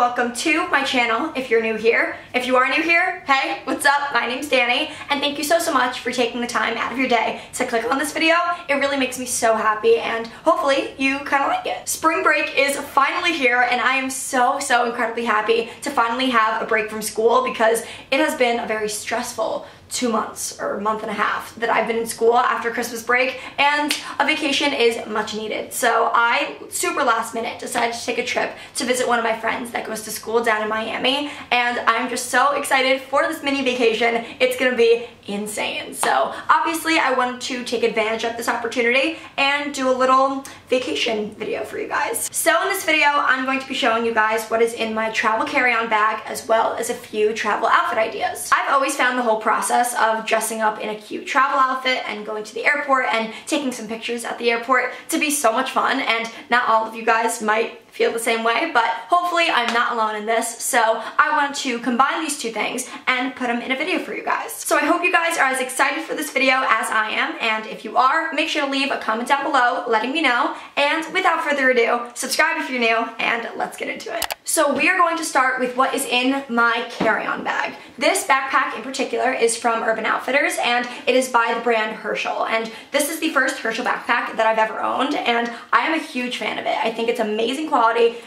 welcome to my channel if you're new here. If you are new here, hey, what's up? My name's Dani, and thank you so much for taking the time out of your day to click on this video. It really makes me so happy, and hopefully you kind of like it. Spring break is finally here, and I am so incredibly happy to finally have a break from school because it has been a very stressful 2 months or a month and a half that I've been in school after Christmas break, and a vacation is much needed. So I, super last minute, decided to take a trip to visit one of my friends that goes to school down in Miami, and I'm just so excited for this mini vacation. It's gonna be insane. So obviously I wanted to take advantage of this opportunity and do a little vacation video for you guys. So in this video, I'm going to be showing you guys what is in my travel carry-on bag as well as a few travel outfit ideas. I've always found the whole process of dressing up in a cute travel outfit and going to the airport and taking some pictures at the airport to be so much fun, and not all of you guys might feel the same way, but hopefully I'm not alone in this. So I wanted to combine these two things and put them in a video for you guys. So I hope you guys are as excited for this video as I am, and if you are, make sure to leave a comment down below letting me know, and without further ado, subscribe if you're new, and let's get into it. So we are going to start with what is in my carry-on bag. This backpack in particular is from Urban Outfitters, and it is by the brand Herschel, and this is the first Herschel backpack that I've ever owned, and I am a huge fan of it. I think it's amazing quality.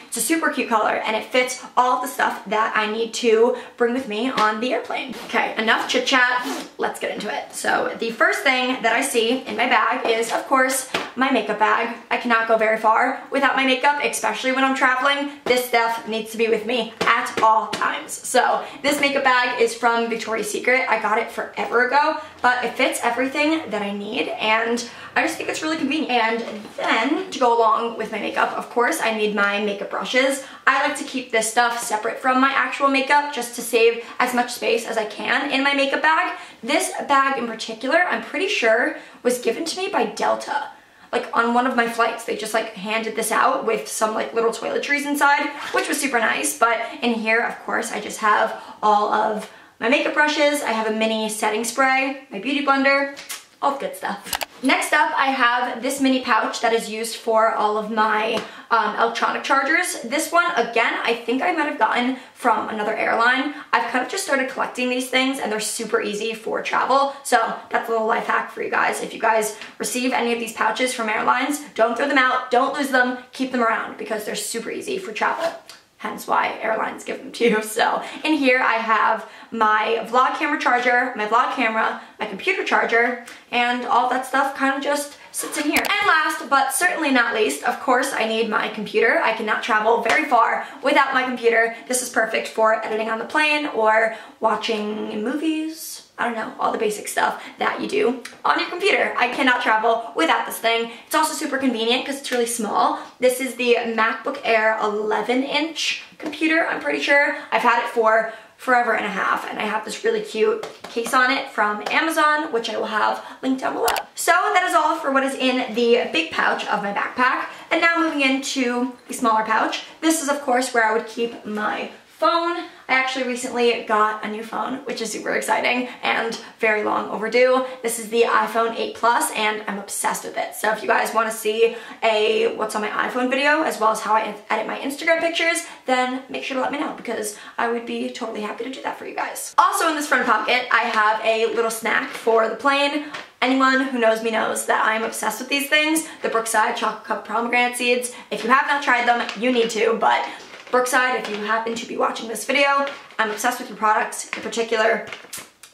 It's a super cute color, and it fits all of the stuff that I need to bring with me on the airplane. Okay, enough chit chat, let's get into it. So the first thing that I see in my bag is, of course, my makeup bag. I cannot go very far without my makeup, especially when I'm traveling. This stuff needs to be with me at all times. So this makeup bag is from Victoria's Secret. I got it forever ago, but it fits everything that I need, and I just think it's really convenient. And then to go along with my makeup, of course, I need my makeup brushes. I like to keep this stuff separate from my actual makeup just to save as much space as I can in my makeup bag. This bag in particular, I'm pretty sure was given to me by Delta. Like on one of my flights, they just like handed this out with some like little toiletries inside, which was super nice. But in here, of course, I just have all of my makeup brushes. I have a mini setting spray, my beauty blender, all the good stuff. Next up, I have this mini pouch that is used for all of my electronic chargers. This one, again, I think I might have gotten from another airline. I've kind of just started collecting these things, and they're super easy for travel. So that's a little life hack for you guys. If you guys receive any of these pouches from airlines, don't throw them out, don't lose them, keep them around because they're super easy for travel. Hence why airlines give them to you. So in here I have my vlog camera charger, my vlog camera, my computer charger, and all that stuff kind of just sits in here. And last but certainly not least, of course, I need my computer. I cannot travel very far without my computer. This is perfect for editing on the plane or watching movies. I don't know, all the basic stuff that you do on your computer. I cannot travel without this thing. It's also super convenient because it's really small. This is the MacBook Air 11-inch computer, I'm pretty sure. I've had it for forever and a half, and I have this really cute case on it from Amazon, which I will have linked down below. So that is all for what is in the big pouch of my backpack. And now moving into the smaller pouch. This is, of course, where I would keep my phone. I actually recently got a new phone, which is super exciting and very long overdue. This is the iPhone 8 Plus, and I'm obsessed with it. So if you guys want to see a what's on my iPhone video, as well as how I edit my Instagram pictures, then make sure to let me know because I would be totally happy to do that for you guys. Also in this front pocket, I have a little snack for the plane. Anyone who knows me knows that I'm obsessed with these things. The Brookside Chocolate Cup Pomegranate Seeds. If you have not tried them, you need to, but Brookside, if you happen to be watching this video, I'm obsessed with your products, in particular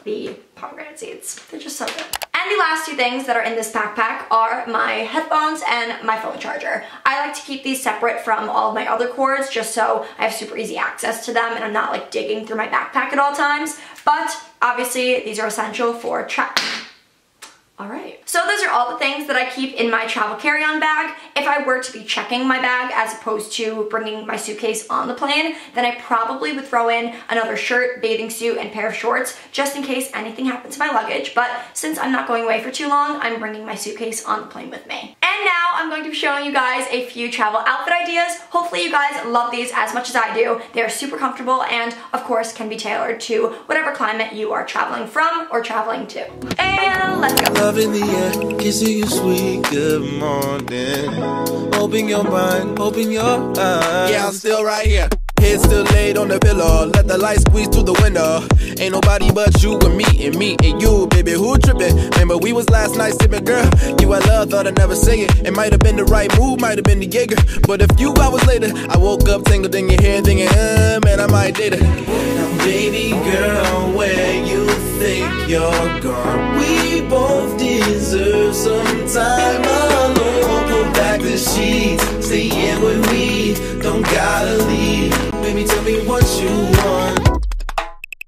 the pomegranate seeds. They're just so good. And the last two things that are in this backpack are my headphones and my phone charger. I like to keep these separate from all of my other cords just so I have super easy access to them and I'm not like digging through my backpack at all times. But obviously these are essential for travel. Alright, so those are all the things that I keep in my travel carry-on bag. If I were to be checking my bag as opposed to bringing my suitcase on the plane, then I probably would throw in another shirt, bathing suit, and pair of shorts just in case anything happens to my luggage. But since I'm not going away for too long, I'm bringing my suitcase on the plane with me. And now I'm going to be showing you guys a few travel outfit ideas. Hopefully you guys love these as much as I do. They are super comfortable and of course can be tailored to whatever climate you are traveling from or traveling to. And let's go. Love in the air, kissing you sweet good morning. Open your mind, open your eyes. Yeah, I'm still right here. Head still laid on the pillow, let the light squeeze through the window. Ain't nobody but you and me and you, baby, who trippin'? Remember we was last night sippin', girl. You I love, thought I'd never say it. It might have been the right move, might have been the Jaeger. But a few hours later, I woke up tangled in your hair, thinking, man, I might date her. Now, baby girl, where you think you're gone? We both deserve some time alone. Pull back the sheets, stay in with me, don't gotta leave. Baby, tell me what you want.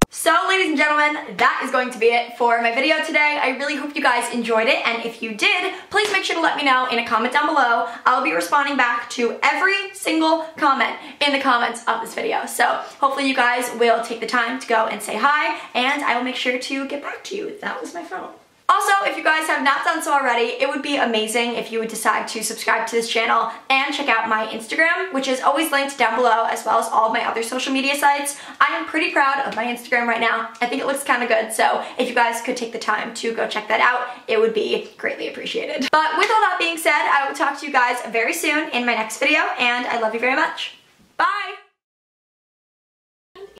So, ladies and gentlemen, that is going to be it for my video today. I really hope you guys enjoyed it, and if you did, please make sure to let me know in a comment down below. I'll be responding back to every single comment in the comments of this video. So, hopefully you guys will take the time to go and say hi, and I will make sure to get back to you. That was my phone. Also, if you guys have not done so already, it would be amazing if you would decide to subscribe to this channel and check out my Instagram, which is always linked down below, as well as all of my other social media sites. I am pretty proud of my Instagram right now. I think it looks kind of good, so if you guys could take the time to go check that out, it would be greatly appreciated. But with all that being said, I will talk to you guys very soon in my next video, and I love you very much. Bye!